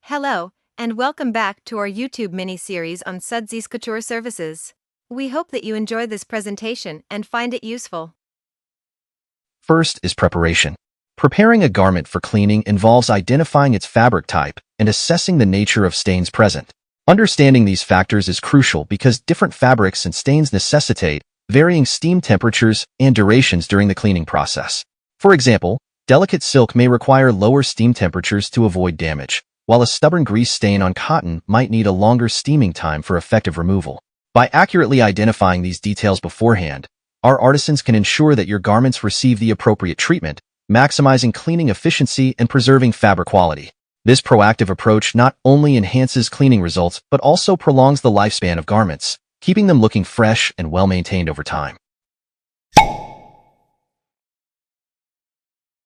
Hello, and welcome back to our YouTube mini-series on Sudsies Couture services. We hope that you enjoy this presentation and find it useful. First is preparation. Preparing a garment for cleaning involves identifying its fabric type and assessing the nature of stains present. Understanding these factors is crucial because different fabrics and stains necessitate varying steam temperatures and durations during the cleaning process. For example, delicate silk may require lower steam temperatures to avoid damage, while a stubborn grease stain on cotton might need a longer steaming time for effective removal. By accurately identifying these details beforehand, our artisans can ensure that your garments receive the appropriate treatment, maximizing cleaning efficiency and preserving fabric quality. This proactive approach not only enhances cleaning results but also prolongs the lifespan of garments, keeping them looking fresh and well-maintained over time.